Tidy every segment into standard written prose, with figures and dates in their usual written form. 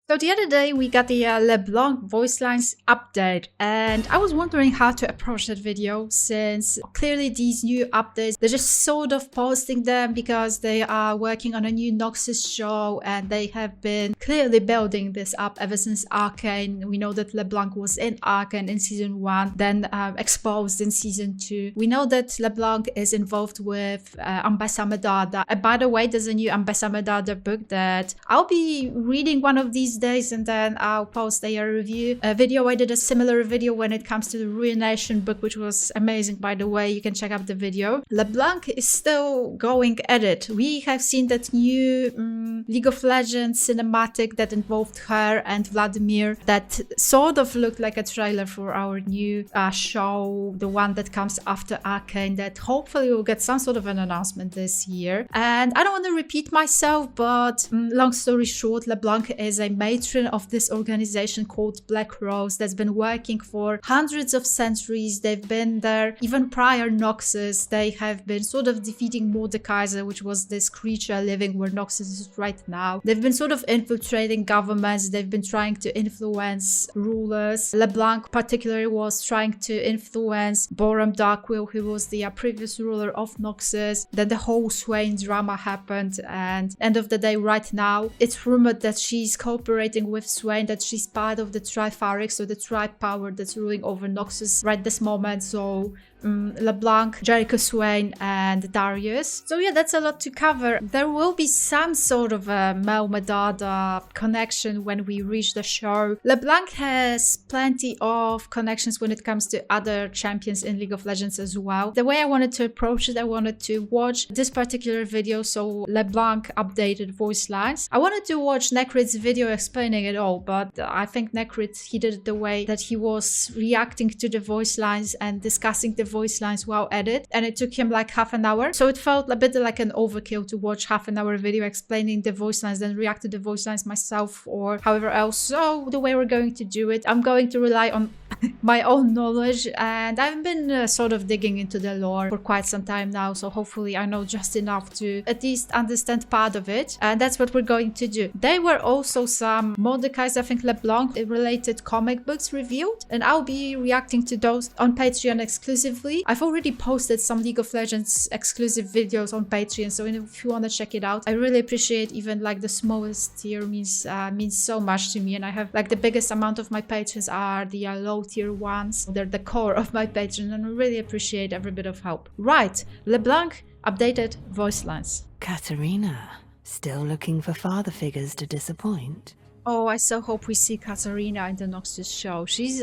So the other day we got the LeBlanc voice lines update, and I was wondering how to approach that video, since clearly these new updates, they're just sort of posting them because they are working on a new Noxus show, and they have been clearly building this up ever since Arcane. We know that LeBlanc was in Arcane in season 1, then exposed in season 2. We know that LeBlanc is involved with Ambessa Medada. And by the way, there's a new Ambessa Medada book that I'll be reading one of these days, and then I'll post a review video. I did a similar video when it comes to the Ruination book, which was amazing, by the way. You can check out the video. LeBlanc is still going at it. We have seen that new League of Legends cinematic that involved her and Vladimir, that sort of looked like a trailer for our new show, the one that comes after Arcane, that hopefully will get some sort of an announcement this year. And I don't want to repeat myself, but long story short, LeBlanc is a matron of this organization called Black Rose that's been working for hundreds of centuries. They've been there even prior Noxus. They have been sort of defeating Mordekaiser, which was this creature living where Noxus is right now. They've been sort of infiltrating governments. They've been trying to influence rulers. LeBlanc particularly was trying to influence Boram Darkwill, who was the previous ruler of Noxus. Then the whole Swain drama happened, and end of the day, right now, it's rumored that she's cooperating with Swain, that she's part of the Trifaric, so the tribe power that's ruling over Noxus right this moment. So LeBlanc, Jericho Swain, and Darius. So yeah, that's a lot to cover. There will be some sort of a Mel Medada connection when we reach the show. LeBlanc has plenty of connections when it comes to other champions in League of Legends as well. The way I wanted to approach it, I wanted to watch this particular video, so LeBlanc updated voice lines. I wanted to watch Necrit's video explaining it all, but I think Necrit, he did it the way that he was reacting to the voice lines and discussing the voice lines while at it, and it took him like half an hour, so it felt a bit like an overkill to watch half an hour video explaining the voice lines, then react to the voice lines myself or however else. So the way we're going to do it, I'm going to rely on my own knowledge, and I've been sort of digging into the lore for quite some time now, so hopefully I know just enough to at least understand part of it, and that's what we're going to do. There were also some Mordekaiser, I think LeBlanc related comic books revealed, and I'll be reacting to those on Patreon exclusively. I've already posted some League of Legends exclusive videos on Patreon, so if you want to check it out, I really appreciate. Even like the smallest tier means so much to me, and I have like the biggest amount of my patrons are the low tier ones. They're the core of my Patreon, and I really appreciate every bit of help. Right, LeBlanc updated voice lines. Katarina, still looking for father figures to disappoint? Oh, I so hope we see Katarina in the Noxus show. She's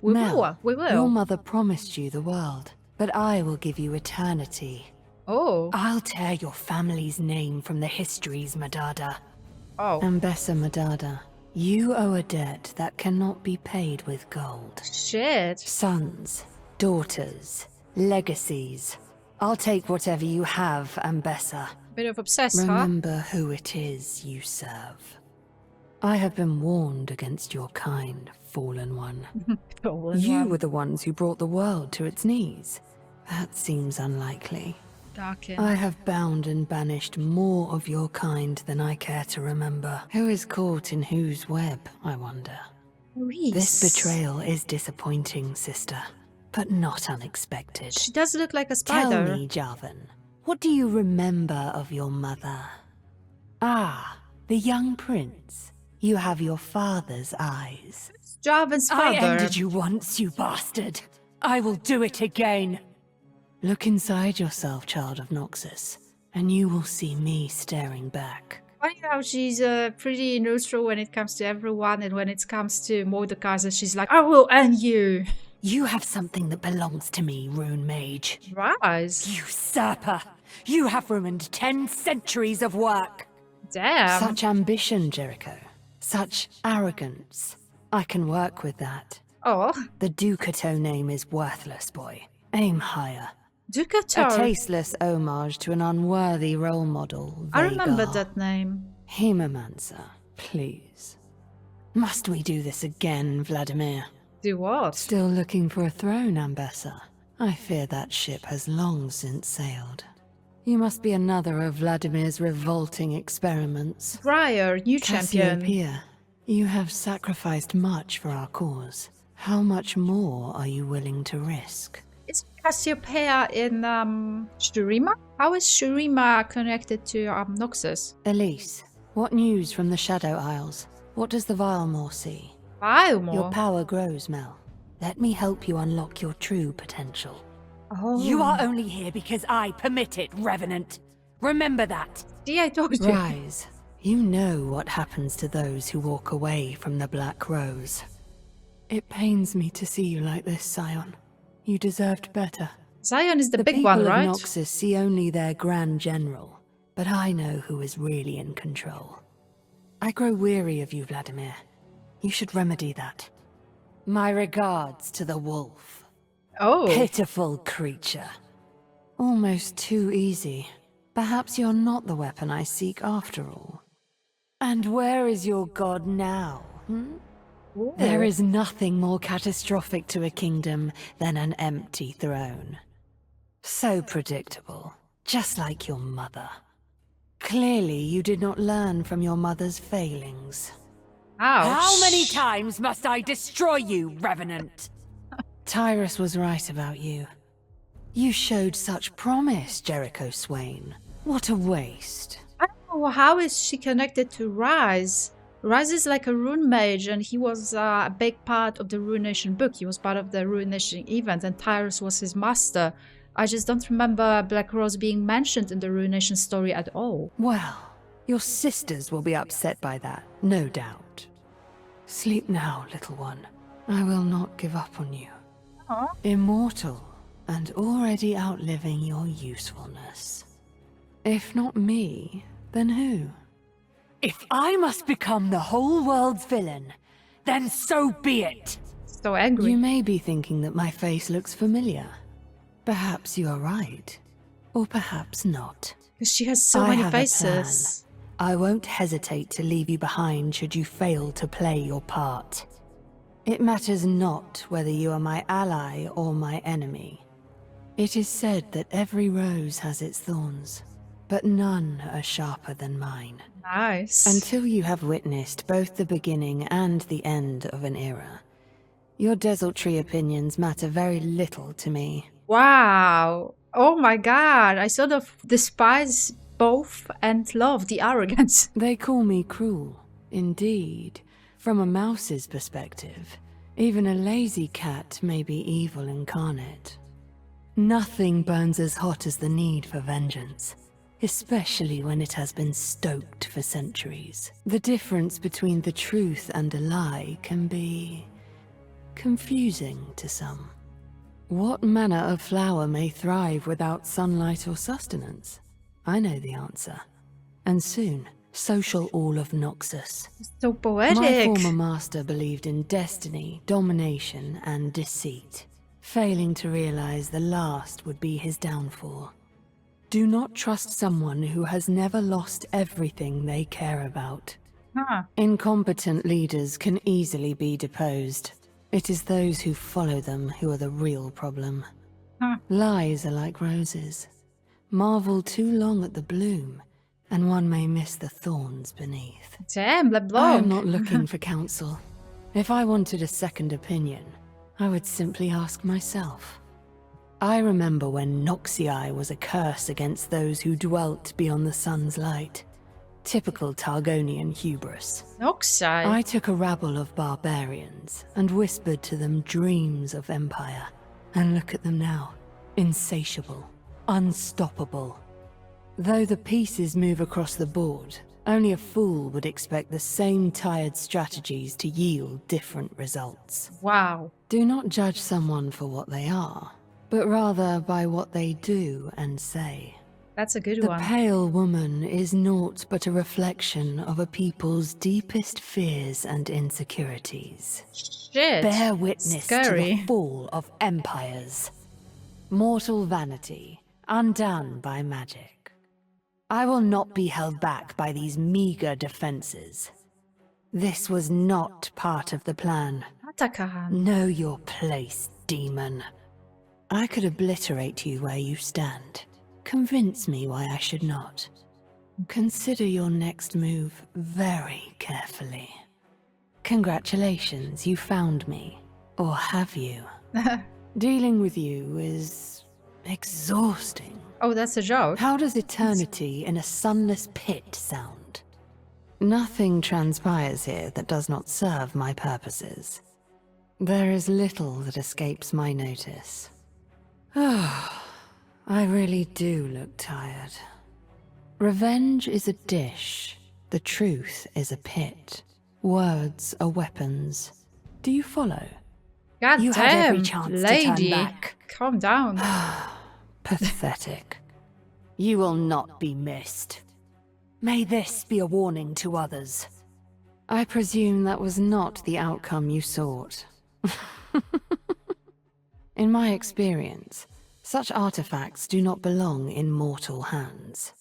we Mel, will. Your mother promised you the world, but I will give you eternity. Oh. I'll tear your family's name from the histories, Medada. Oh. Ambessa Medada, you owe a debt that cannot be paid with gold. Shit. Sons, daughters, legacies. I'll take whatever you have, Ambessa. Bit of obsessed, Remember who it is you serve. I have been warned against your kind, fallen one. You were the ones who brought the world to its knees. That seems unlikely. Darkin. I have bound and banished more of your kind than I care to remember. Who is caught in whose web, I wonder? Reese. This betrayal is disappointing, sister, but not unexpected. She does look like a spider. Tell me, Jarvan, what do you remember of your mother? Ah, the young prince. You have your father's eyes. Jarvan's father. I ended you once, you bastard. I will do it again. Look inside yourself, child of Noxus, and you will see me staring back. Funny how she's pretty neutral when it comes to everyone, and when it comes to Mordekaiser, she's like, I will end you. You have something that belongs to me, Rune Mage. Rise. Usurper! You have ruined 10 centuries of work! Damn. Such ambition, Jericho. Such arrogance. I can work with that. Oh. The Ducato name is worthless, boy. Aim higher. Ducato. A tasteless homage to an unworthy role model. I remember Vagar. that name. Hemomancer, please. Must we do this again, Vladimir? Do what? Still looking for a throne, Ambessa? I fear that ship has long since sailed. You must be another of Vladimir's revolting experiments. Briar, new champion. Cassiopeia, You have sacrificed much for our cause. How much more are you willing to risk? Is Cassiopeia in Shurima? How is Shurima connected to Noxus? Elise, what news from the Shadow Isles? What does the Vilemore see? Vilemore? Your power grows, Mel. Let me help you unlock your true potential. Oh. You are only here because I permit it, Revenant. Remember that. See, I told you. Rise. You know what happens to those who walk away from the Black Rose. It pains me to see you like this, Scion. You deserved better. Scion is the big people one, right? of Noxus see only their Grand General, but I know who is really in control. I grow weary of you, Vladimir. You should remedy that. My regards to the wolf. Oh. Pitiful creature. Almost too easy. Perhaps you're not the weapon I seek after all. And where is your god now, Ooh. There is nothing more catastrophic to a kingdom than an empty throne. So predictable, just like your mother. Clearly, you did not learn from your mother's failings. Ouch. How many times must I destroy you, Revenant? Tyrus was right about you. You showed such promise, Jericho Swain. What a waste. I don't know, how is she connected to Rise? Rise is like a rune mage, and he was a big part of the Ruination book. He was part of the Ruination event, and Tyrus was his master. I just don't remember Black Rose being mentioned in the Ruination story at all. Well, your sisters will be upset by that, no doubt. Sleep now, little one. I will not give up on you. Aww. Immortal, and already outliving your usefulness. If not me, then who? If I must become the whole world's villain, then so be it. So angry. You may be thinking that my face looks familiar. Perhaps you are right, or perhaps not. Because she has so I many have a faces. plan. I won't hesitate to leave you behind should you fail to play your part. It matters not whether you are my ally or my enemy. It is said that every rose has its thorns, but none are sharper than mine. Nice. Until you have witnessed both the beginning and the end of an era, your desultory opinions matter very little to me. Wow. Oh my god. I sort of despise both and love the arrogance. They call me cruel, indeed. From a mouse's perspective, even a lazy cat may be evil incarnate. Nothing burns as hot as the need for vengeance, especially when it has been stoked for centuries. The difference between the truth and a lie can be confusing to some. What manner of flower may thrive without sunlight or sustenance? I know the answer. And soon, so shall all of Noxus. So poetic. My former master believed in destiny, domination, and deceit, failing to realize the last would be his downfall. Do not trust someone who has never lost everything they care about. Huh. Incompetent leaders can easily be deposed. It is those who follow them who are the real problem. Huh. Lies are like roses. Marvel too long at the bloom, and one may miss the thorns beneath. Damn, LeBlanc. I am not looking for counsel. If I wanted a second opinion, I would simply ask myself. I remember when Noxii was a curse against those who dwelt beyond the sun's light. Typical Targonian hubris. Noxai. I took a rabble of barbarians and whispered to them dreams of empire. And look at them now. Insatiable. Unstoppable. Though the pieces move across the board, only a fool would expect the same tired strategies to yield different results. Wow. Do not judge someone for what they are, but rather by what they do and say. That's a good The one. pale woman is naught but a reflection of a people's deepest fears and insecurities. Shit. Bear witness to Scary. the fall of empires. Mortal vanity, undone by magic. I will not be held back by these meager defenses. This was not part of the plan. Atakahan. Know your place, demon. I could obliterate you where you stand. Convince me why I should not. Consider your next move very carefully. Congratulations, you found me. Or have you? Dealing with you is exhausting. Oh, that's a joke. How does eternity in a sunless pit sound? Nothing transpires here that does not serve my purposes. There is little that escapes my notice. Oh, I really do look tired. Revenge is a dish. The truth is a pit. Words are weapons. Do you follow? God You damn, had every chance lady. to turn back. Calm down. Pathetic. You will not be missed. May this be a warning to others. I presume that was not the outcome you sought. In my experience, such artifacts do not belong in mortal hands.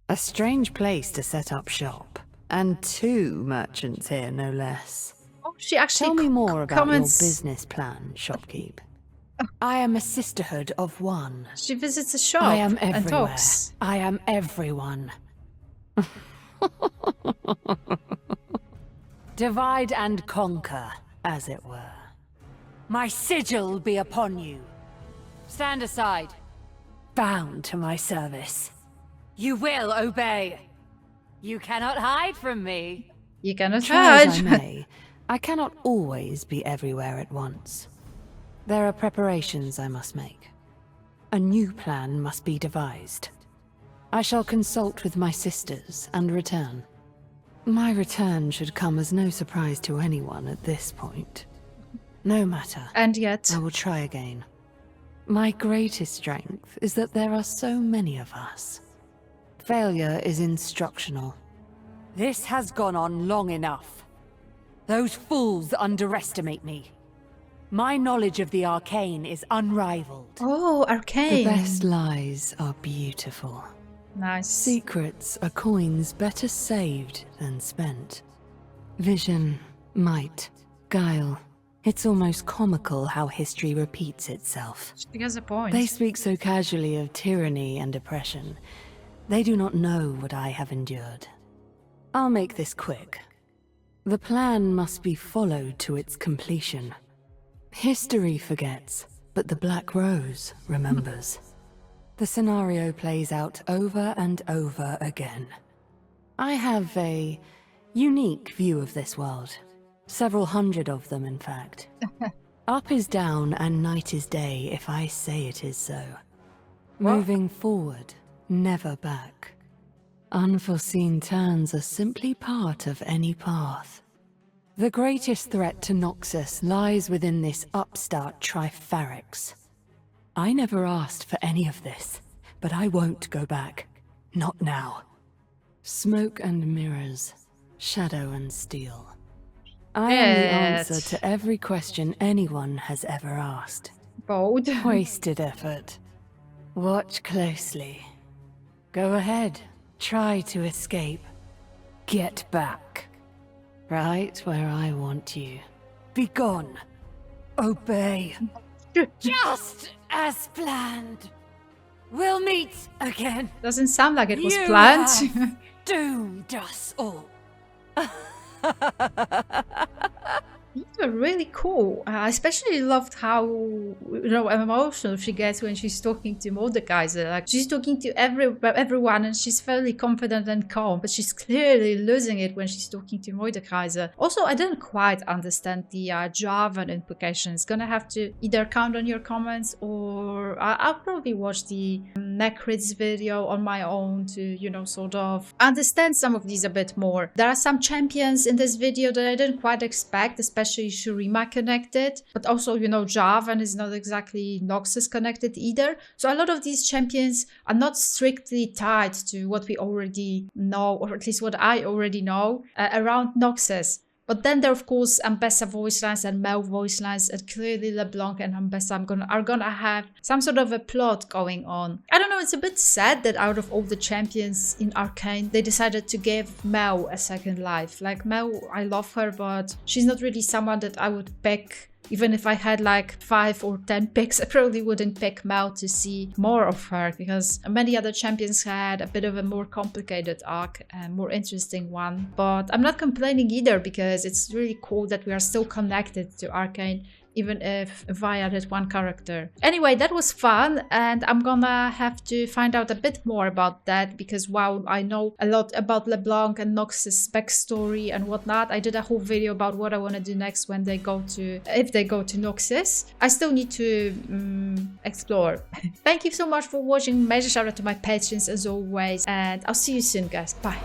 A strange place to set up shop. And 2 merchants here, no less. Oh, she actually Tell me more about comments. your business plan, shopkeep. I am a sisterhood of one. She visits a shop I am and everywhere. talks. I am everyone. Divide and conquer, as it were. My sigil be upon you. Stand aside. Bound to my service. You will obey. You cannot hide from me. You cannot Try as I hide. may, I cannot always be everywhere at once. There are preparations I must make. A new plan must be devised. I shall consult with my sisters and return. My return should come as no surprise to anyone at this point. No matter. And yet, I will try again. My greatest strength is that there are so many of us. Failure is instructional. This has gone on long enough. Those fools underestimate me. My knowledge of the Arcane is unrivaled. oh, Arcane. The best lies are beautiful. Nice. Secrets are coins better saved than spent. Vision, might, guile. It's almost comical how history repeats itself. She has a point. They speak so casually of tyranny and oppression. They do not know what I have endured. I'll make this quick. The plan must be followed to its completion. History forgets, but the Black Rose remembers. The scenario plays out over and over again. I have a unique view of this world. Several hundred of them, in fact. Up is down and night is day, if I say it is so. What? Moving forward, never back. Unforeseen turns are simply part of any path. The greatest threat to Noxus lies within this upstart Trifarix. I never asked for any of this, but I won't go back. Not now. Smoke and mirrors, shadow and steel. I am the answer to every question anyone has ever asked. Bold. Wasted effort. Watch closely. Go ahead. Try to escape. Get back. Right where I want you. Be gone. Obey. Just as planned. We'll meet again. Doesn't sound like it was You planned. have doomed us all. These were really cool. I especially loved how emotional she gets when she's talking to Mordecai. Like she's talking to everyone, and she's fairly confident and calm, but she's clearly losing it when she's talking to Mordecai. Also, I didn't quite understand the Javan implications. Gonna have to either count on your comments, or I'll probably watch the Necrid's video on my own to, sort of understand some of these a bit more. There are some champions in this video that I didn't quite expect, especially Shurima connected, but also, Javan is not exactly Noxus connected either. So a lot of these champions are not strictly tied to what we already know, or at least what I already know around Noxus. But then there are, of course, Ambessa voice lines and Mel voice lines, and clearly LeBlanc and Ambessa are gonna have some sort of a plot going on. I don't know, it's a bit sad that out of all the champions in Arcane, they decided to give Mel a second life. Like, Mel, I love her, but she's not really someone that I would pick Even if I had like 5 or 10 picks, I probably wouldn't pick Mel to see more of her, because many other champions had a bit of a more complicated arc and more interesting one. But I'm not complaining either, because it's really cool that we are still connected to Arcane, even if via that one character. Anyway, that was fun, and I'm gonna have to find out a bit more about that, because wow, I know a lot about LeBlanc and Noxus backstory and whatnot. I did a whole video about what I want to do next when they go to, if they go to Noxus. I still need to explore. Thank you so much for watching. Major shout out to my patrons as always, and I'll see you soon, guys. Bye.